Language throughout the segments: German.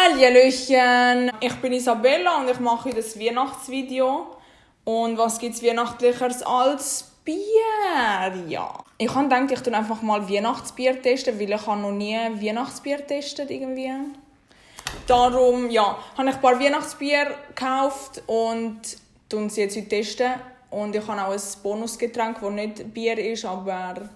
Hallihallöchen! Ich bin Isabella und ich mache das Weihnachtsvideo. Und was gibt es Weihnachtlicheres als Bier? Ja. Ich habe gedacht, ich tue einfach mal Weihnachtsbier testen, weil ich habe noch nie Weihnachtsbier getestet irgendwie. Darum, ja, habe ich ein paar Weihnachtsbier gekauft und tun sie jetzt heute testen. Und ich habe auch ein Bonusgetränk, das nicht Bier ist, aber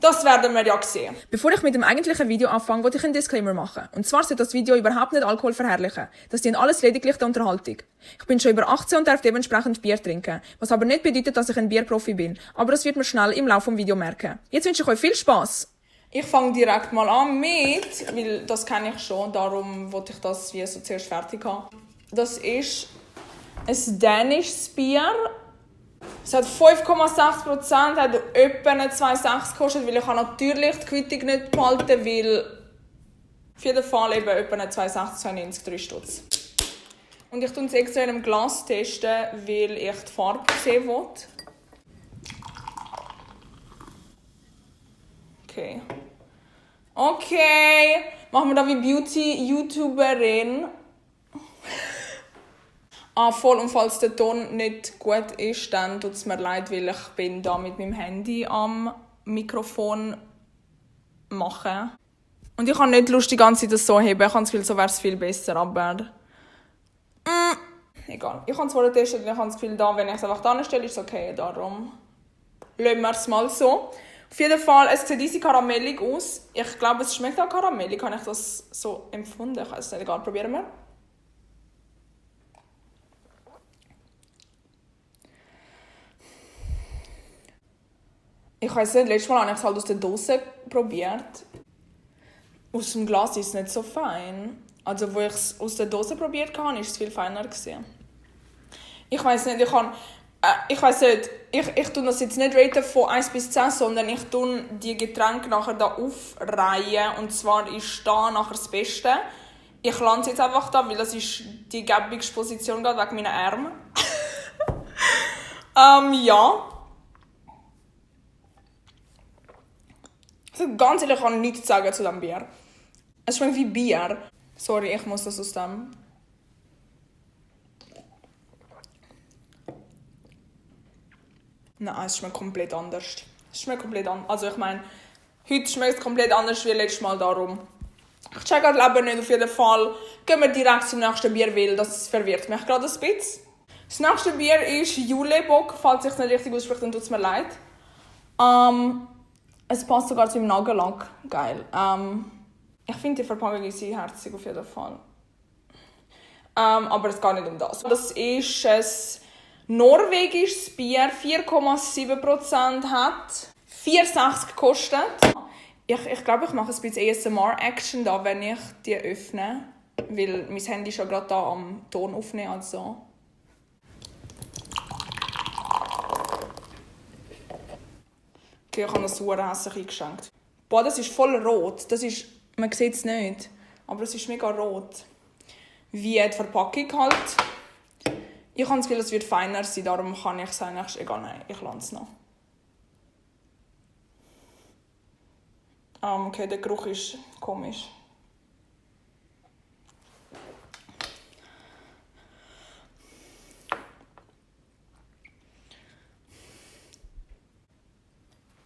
das werden wir ja sehen. Bevor ich mit dem eigentlichen Video anfange, wollte ich einen Disclaimer machen. Und zwar soll das Video überhaupt nicht Alkohol verherrlichen. Das dient alles lediglich der Unterhaltung. Ich bin schon über 18 und darf dementsprechend Bier trinken. Was aber nicht bedeutet, dass ich ein Bierprofi bin. Aber das wird man schnell im Laufe des Videos merken. Jetzt wünsche ich euch viel Spaß. Ich fange direkt mal an mit, weil das kenne ich schon, darum wollte ich das wie so zuerst fertig haben. Das ist ein dänisches Bier. Es hat 5,6%, hat etwa 2,6 gekostet, weil ich habe natürlich die Quittung nicht behalten, weil auf jeden Fall eben etwa 2,6, 2,90, 3 Stutz. Und ich teste es extra in einem Glas, testen, weil ich die Farbe sehen will. Okay. Machen wir da wie Beauty-YouTuberin. Voll, und falls der Ton nicht gut ist, dann tut es mir leid, weil ich bin da mit meinem Handy am Mikrofon machen. Und ich habe nicht Lust, die ganze Zeit das so heben. Ich habe das Gefühl, so wäre es viel besser, aber egal. Ich habe es vorher getestet und ich habe das Gefühl, da, wenn ich es einfach da stelle, ist es okay. Darum lassen wir es mal so. Auf jeden Fall, es sieht easy karamellig aus. Ich glaube, es schmeckt auch karamellig. Habe ich das so empfunden? Ich weiß es nicht. Egal, probieren wir. Ich weiss nicht, letztes Mal habe ich es halt aus der Dose probiert. Aus dem Glas ist es nicht so fein. Also, wo ich es aus der Dose probiert habe, ist es viel feiner gewesen. Ich weiss nicht, ich tue das jetzt nicht raten von 1 bis 10, sondern ich tue die Getränke nachher da aufreihen. Und zwar ist da nachher das Beste. Ich lande es jetzt einfach da, weil das ist die gäbigste Position gerade wegen meinen Armen. Ja. Ganz ehrlich, ich kann nichts sagen zu diesem Bier. Es schmeckt wie Bier. Sorry, ich muss das aus dem. Nein, es schmeckt komplett anders. Es schmeckt komplett anders. Also ich meine, heute schmeckt es komplett anders wie letztes Mal, darum. Ich check das Leben nicht, auf jeden Fall. Gehen wir direkt zum nächsten Bier, weil das verwirrt mich gerade ein bisschen. Das nächste Bier ist Julebock. Falls ich es nicht richtig ausspreche, dann tut es mir leid. Es passt sogar zu meinem Nagellack. Geil. Ich finde die Verpackung ist sehr herzig auf jeden Fall. Aber es geht nicht um das. Das ist ein norwegisches Bier, 4,7% hat 4,60 gekostet. Ich glaube, ich mache ein bisschen ASMR-Action da, wenn ich die öffne. Weil mein Handy ist ja gerade da am Ton aufnehmen. Also. Okay, ich habe das super hässlich eingeschenkt. Boah, das ist voll rot. Man sieht es nicht, aber es ist mega rot. Wie die Verpackung halt. Ich habe das Gefühl, es wird feiner sein, darum kann ich es eigentlich... Egal, nein, ich lasse es noch. Okay, der Geruch ist komisch.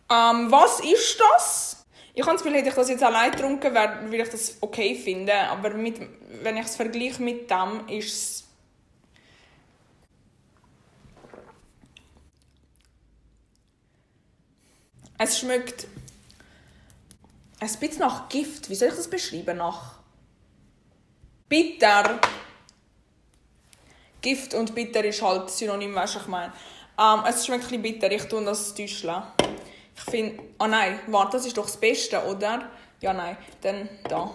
Was ist das? Ich habe das Gefühl, hätte ich das jetzt allein getrunken, würde ich das okay finden. Aber wenn ich es vergleiche mit dem, ist es schmeckt ein bisschen nach Gift. Wie soll ich das beschreiben? Nach bitter. Gift und bitter ist halt synonym, weißt du, ich meine. Es schmeckt ein bisschen bitter. Ich tue das täuschen. Ich finde... nein, warte, das ist doch das Beste, oder? Ja, nein, dann da.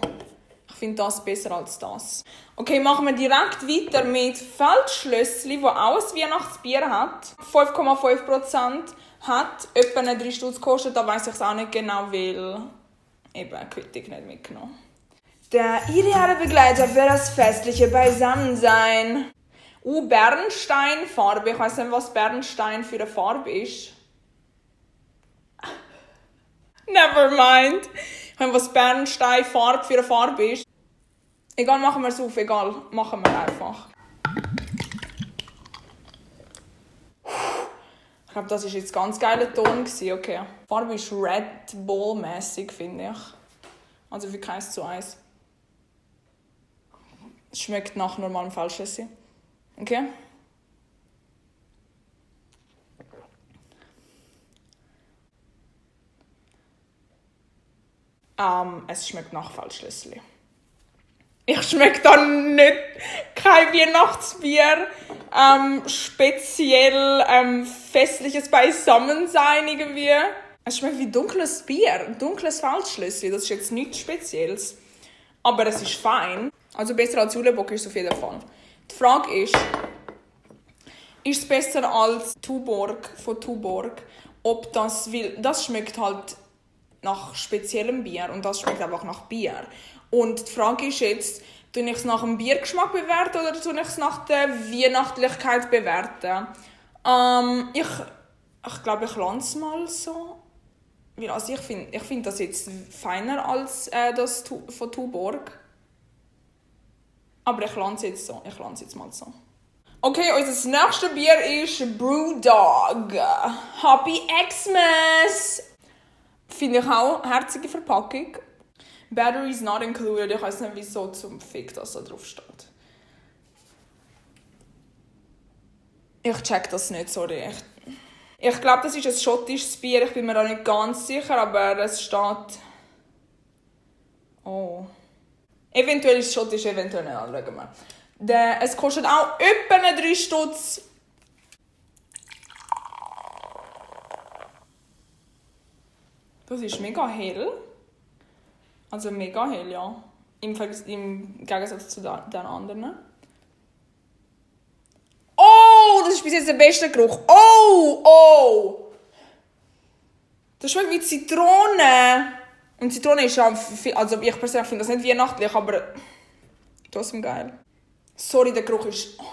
Ich finde das besser als das. Okay, machen wir direkt weiter mit Feldschlössli, das auch ein Weihnachtsbier hat. 5,5% hat etwa 3 Stutz gekostet, da weiss ich es auch nicht genau, weil eben Quittung nicht mitgenommen. Der ideale Begleiter für das festliche Beisammensein. Bernsteinfarbe. Ich weiss nicht, was Bernstein für eine Farbe ist. Never mind. Ich meine, was Bernsteinfarbe für eine Farbe ist. Egal, machen wir es auf, egal, machen wir einfach. Ich glaube, das war jetzt ein ganz geiler Ton. Okay. Die Farbe ist Red Bull-mässig, finde ich. Also wie 1:1. Es schmeckt nach normalem Feldschlösschen. Okay. Es schmeckt nach Feldschlösschen. Ich schmecke dann nicht kein Weihnachtsbier, speziell festliches Beisammensein irgendwie. Es schmeckt wie dunkles Bier, dunkles Feldschlösschen. Das ist jetzt nichts Spezielles, aber es ist fein. Also besser als Julebock ist es auf jeden Fall. Die Frage ist es besser als Tuborg von Tuborg? Ob das, weil das schmeckt halt nach speziellem Bier und das schmeckt einfach nach Bier. Und die Frage ist jetzt, tue ich es nach dem Biergeschmack bewerten oder tue ich es nach der Weihnachtlichkeit bewerten? Ich glaube, ich lasse es mal so. Also ich find das jetzt feiner als das von Tuborg. Aber ich lasse es jetzt so. Ich lasse es jetzt mal so. Okay, unser nächstes Bier ist Brewdog. Happy Xmas! Finde ich auch eine herzige Verpackung. Batteries not included. Ich weiß nicht, wieso zum Fick das da drauf steht. Ich check das nicht, sorry. Ich glaube, das ist ein schottisches Bier. Ich bin mir da nicht ganz sicher, aber es steht... Oh. Eventuell ist es schottisch, eventuell nicht. Schauen wir. Es kostet auch etwa 3 Stutz. Das ist mega hell. Also mega hell, ja. Im Gegensatz zu den anderen. Oh, das ist bis jetzt der beste Geruch. Oh! Das schmeckt wie Zitrone. Und Zitrone ist ja... Also ich persönlich finde das nicht weihnachtlich, aber... Trotzdem geil. Sorry, der Geruch ist... Oh.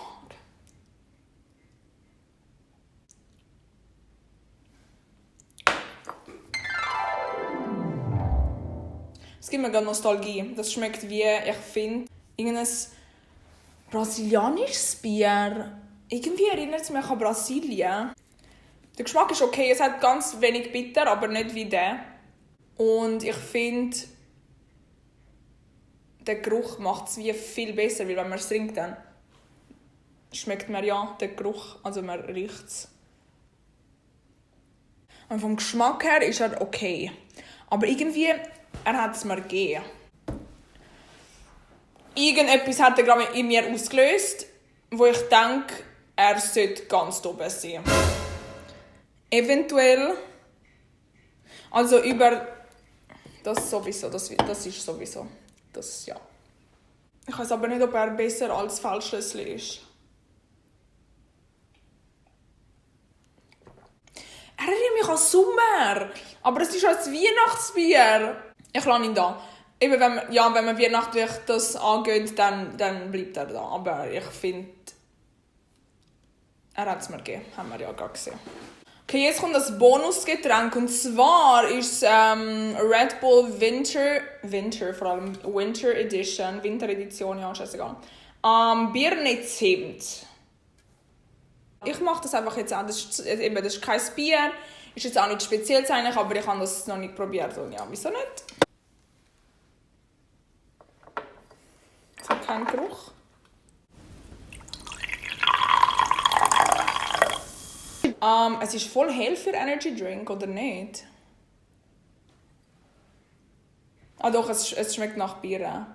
Es gibt mir gerade Nostalgie. Das schmeckt wie, ich finde, irgendein brasilianisches Bier. Irgendwie erinnert es mich an Brasilien. Der Geschmack ist okay, es hat ganz wenig bitter, aber nicht wie der. Und ich finde, der Geruch macht es wie viel besser, weil wenn man es trinkt, dann schmeckt man ja den Geruch, also man riecht es. Und vom Geschmack her ist er okay. Aber irgendwie... Er hat es mir gegeben. Irgendetwas hat er gerade in mir ausgelöst, wo ich denke, er sollte ganz oben sein. Eventuell. Also über... Das sowieso, das ist sowieso. Das, ja. Ich weiß aber nicht, ob er besser als Feldschlösschen ist. Er erinnert mich an Sommer. Aber es ist als Weihnachtsbier. Ich lasse ihn da. Eben, wenn man weihnachtlich das angeht, dann bleibt er da. Aber ich finde, er hat es mir gegeben. Haben wir ja gerade gesehen. Okay, jetzt kommt das Bonusgetränk. Und zwar ist es Red Bull Winter, vor allem Winter Edition. Winteredition, ja, scheißegal. Birnitz-Hemd. Ich mache das einfach jetzt auch. Das ist kein Bier. Ist jetzt auch nicht speziell eigentlich, aber ich habe das noch nicht probiert. Und ja, wieso nicht? Es hat keinen Geruch. Es ist voll hell für Energy Drink, oder nicht? Ah doch, es schmeckt nach Bier.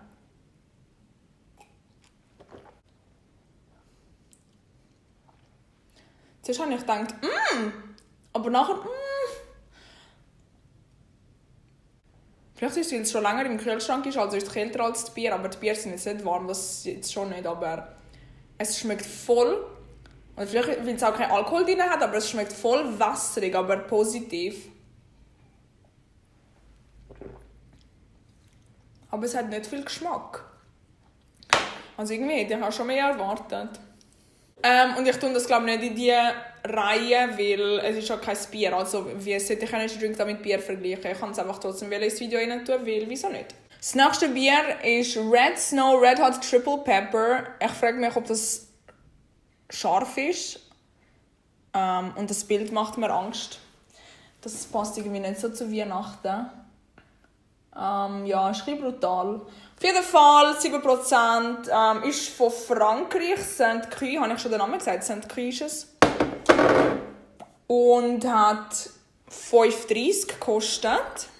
Zuerst habe ich gedacht, aber nachher, Vielleicht ist es, weil es schon länger im Kühlschrank ist, also ist es kälter als das Bier, aber die Bier sind jetzt nicht warm, das jetzt schon nicht, aber es schmeckt voll, und vielleicht, weil es auch keinen Alkohol drin hat, aber es schmeckt voll wässrig, aber positiv. Aber es hat nicht viel Geschmack. Also irgendwie hätte ich auch schon mehr erwartet. Und ich tue das glaube ich nicht in die Reihe, weil es ist ja kein Bier. Also wie sollte ich Energy Drink mit Bier vergleichen? Ich kann es einfach trotzdem ins Video rein tun, weil wieso nicht? Das nächste Bier ist Red Snow Red Hot Triple Pepper. Ich frage mich, ob das scharf ist. Und das Bild macht mir Angst. Das passt irgendwie nicht so zu Weihnachten. Ja, ist ein bisschen brutal. Auf jeden Fall 7%. Ist von Frankreich. Saint-Cuy, habe ich schon den Namen gesagt? Saint-Cuy ist es. Und hat 5,30 gekostet.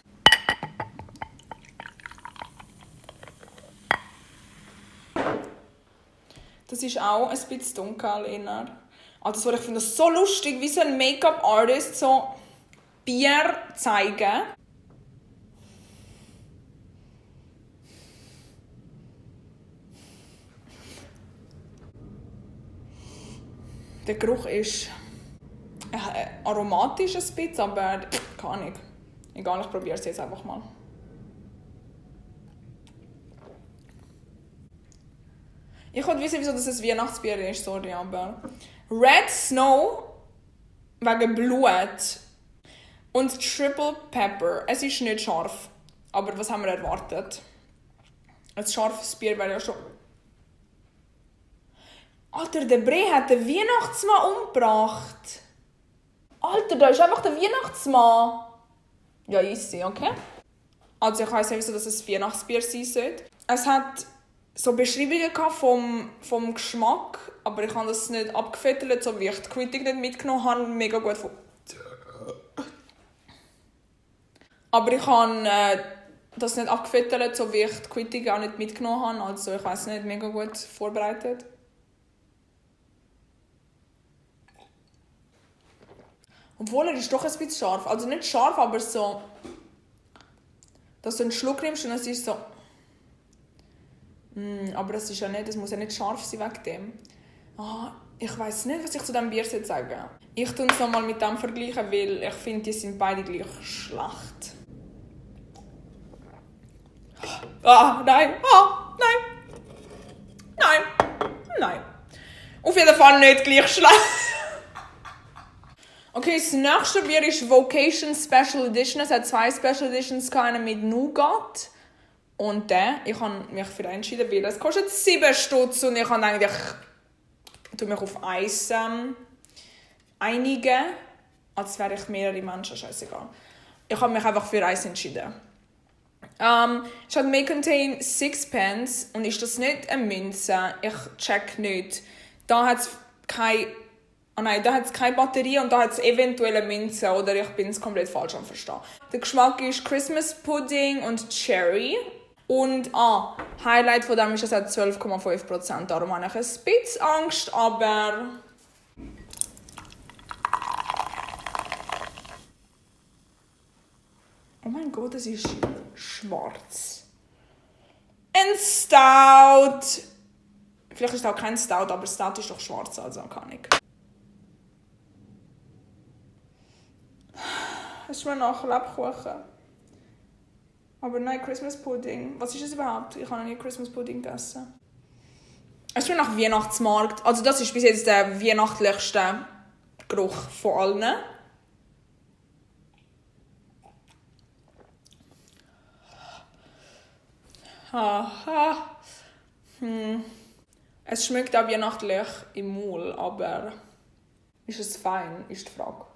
Das ist auch ein bisschen dunkel inner. Also ich finde das so lustig, wie so ein Make-up-Artist so Bier zeigen. Der Geruch ist aromatisch ein bisschen, aber keine Ahnung. Egal, ich probiere es jetzt einfach mal. Ich wollte wissen, wieso das ein Weihnachtsbier ist, sorry, aber... Red Snow wegen Blut und Triple Pepper. Es ist nicht scharf, aber was haben wir erwartet? Ein scharfes Bier wäre ja schon... Alter, der Bre hat den Weihnachtsmann umgebracht. Alter, da ist einfach der Weihnachtsmann. Ja, easy, okay? Also ich weiss nicht, wieso das ein Weihnachtsbier sein sollte. Es hat so Beschreibungen vom Geschmack, aber ich habe das nicht abgefettelt, so wie ich die Quittung nicht mitgenommen habe. Mega gut aber ich habe das nicht abgefettelt, so wie ich die Quittung auch nicht mitgenommen habe. Also ich weiss nicht, mega gut vorbereitet. Obwohl, er ist doch ein bisschen scharf. Also nicht scharf, aber so... Dass du einen Schluck nimmst und es ist so... aber es ist ja nicht, es muss ja nicht scharf sein wegen dem. Ich weiss nicht, was ich zu diesem Bier sagen soll. Ich tue es nochmal mit dem vergleichen, weil ich finde, die sind beide gleich schlecht. Nein! Nein! Nein! Nein! Auf jeden Fall nicht gleich schlecht. Okay, das nächste Bier ist Vocation Special Edition. Es hat 2 Special Editions, einen mit Nougat. Und ich habe mich für den entschieden, weil es kostet 7 Stutz und ich habe eigentlich mich auf eins einigen. Als wäre ich mehrere Menschen, scheißegal. Ich habe mich einfach für eins entschieden. Es hat may contain 6 pence und ist das nicht eine Münze? Ich check nicht. Da hat es keine Batterie und da hat es eventuell eine Münze oder ich bin es komplett falsch am Verstehen. Der Geschmack ist Christmas Pudding und Cherry. Und Highlight von dem ist, es hat 12,5%. Darum habe ich ein bisschen Angst, aber... Oh mein Gott, es ist schwarz. Ein Stout. Vielleicht ist es auch kein Stout, aber Stout ist doch schwarz, also kann ich. Es ist mir nach Lebkuchen. Aber nein, Christmas Pudding. Was ist das überhaupt? Ich habe noch nie Christmas Pudding gegessen. Es ist mir nach Weihnachtsmarkt. Also das ist bis jetzt der weihnachtlichste Geruch von allen. Es schmeckt auch weihnachtlich im Mund, aber ist es fein, ist die Frage.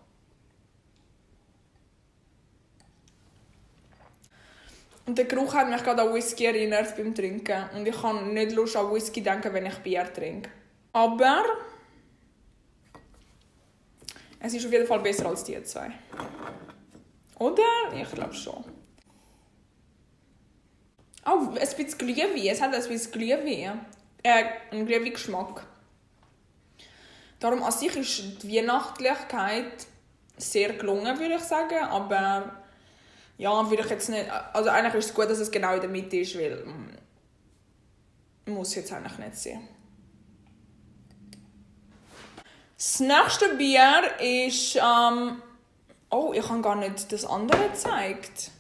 Und der Geruch hat mich gerade an Whisky erinnert beim Trinken. Und ich kann nicht Lust an Whisky denken, wenn ich Bier trinke. Aber es ist auf jeden Fall besser als die 2. Oder? Ich glaube schon. Oh, ein bisschen Glühwein. Es hat ein bisschen Glühwein. Einen Glühwein-Geschmack. Darum an sich ist die Weihnachtlichkeit sehr gelungen, würde ich sagen. Aber ja, würde ich jetzt nicht... Also eigentlich ist es gut, dass es genau in der Mitte ist, weil... muss jetzt eigentlich nicht sein. Das nächste Bier ist... oh, ich habe gar nicht das andere gezeigt.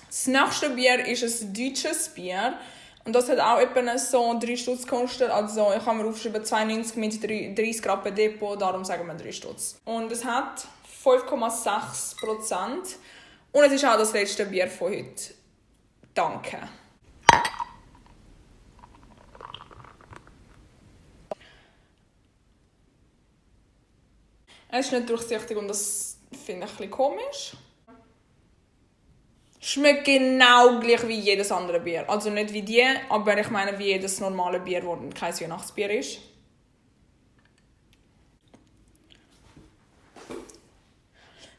Das Das nächste Bier ist ein deutsches Bier. Und das hat auch etwa so 3 Stutz gekostet. Also ich habe mir aufgeschrieben 92 mit 30 Rappen Depot, darum sagen wir 3 Stutz. Und es hat 5,6%. Und es ist auch das letzte Bier von heute. Danke. Es ist nicht durchsichtig und das finde ich ein bisschen komisch. Schmeckt genau gleich wie jedes andere Bier. Also nicht wie die, aber ich meine wie jedes normale Bier, das kein Weihnachtsbier ist.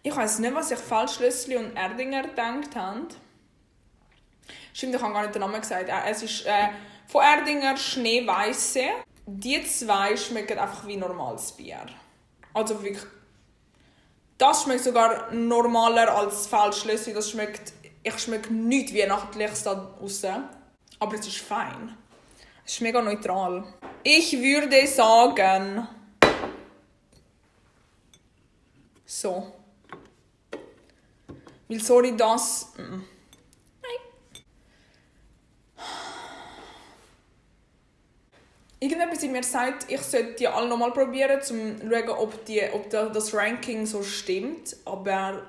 Ich weiss nicht, was sich Feldschlössli und Erdinger gedacht haben. Stimmt, ich habe gar nicht den Namen gesagt. Es ist von Erdinger Schneeweisse. Die zwei schmecken einfach wie normales Bier. Also wirklich. Das schmeckt sogar normaler als Feldschlössli. Ich schmecke nichts Weihnachtliches da draussen. Aber es ist fein. Es ist mega neutral. Ich würde sagen. So. Weil sorry, das. Nein. Irgendetwas in mir sagt, ich sollte die alle nochmal probieren, um zu schauen, ob das Ranking so stimmt. Aber.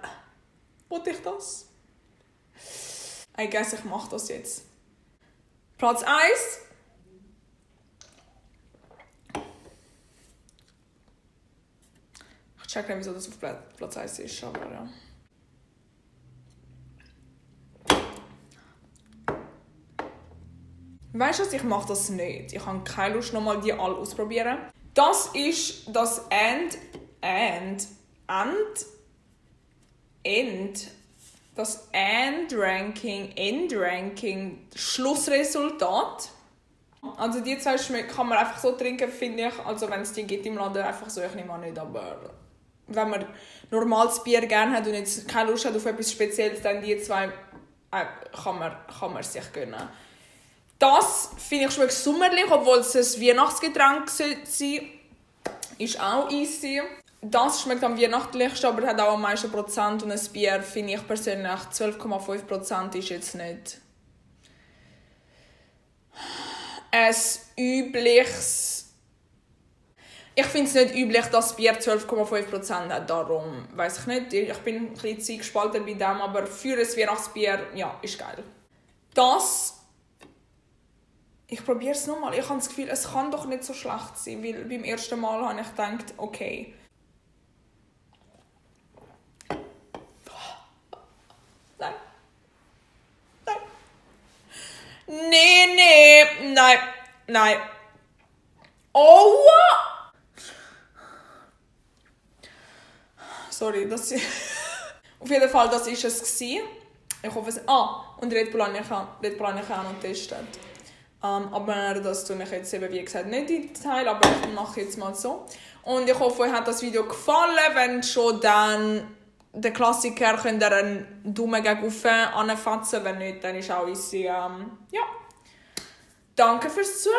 Wollte ich das? I guess ich mache das jetzt. Platz 1. Ich check nicht, wieso das auf Platz 1 ist, aber ja. Weißt du was, ich mache das nicht. Ich habe keine Lust, nochmal die alle auszuprobieren. Das ist das das Endranking Schlussresultat. Also die zwei kann man einfach so trinken, finde ich. Also wenn es die gibt im Laden, einfach so, ich nehme an nicht, aber wenn man normales Bier gerne hat und jetzt keine Lust hat auf etwas Spezielles, dann die zwei kann man sich gönnen. Das finde ich schmeckt sommerlich, obwohl es ein Weihnachtsgetränk sein sollte. Ist auch easy. Das schmeckt am weihnachtlichsten, aber hat auch am meisten Prozent. Und ein Bier finde ich persönlich 12,5% ist jetzt nicht ein übliches. Ich finde es nicht üblich, dass Bier 12,5% hat. Darum weiss ich nicht. Ich bin ein bisschen gespalten bei dem, aber für ein Weihnachtsbier, ja, ist geil. Das. Ich probiere es nochmal. Ich habe das Gefühl, es kann doch nicht so schlecht sein, weil beim ersten Mal habe ich gedacht, okay. Nein. Nein. Nee. Nein. Oh! Sorry, das ist... Auf jeden Fall, das war es. Ich hoffe es... und Red Bull habe ich auch noch getestet. Aber das tue ich jetzt eben, wie gesagt, nicht in Detail, aber ich mache jetzt mal so. Und ich hoffe, euch hat das Video gefallen. Wenn schon, dann der Klassiker, könnt ihr einen Daumen gegen oben anfassen. Wenn nicht, dann ist auch easy. Ja. Danke fürs Zuschauen.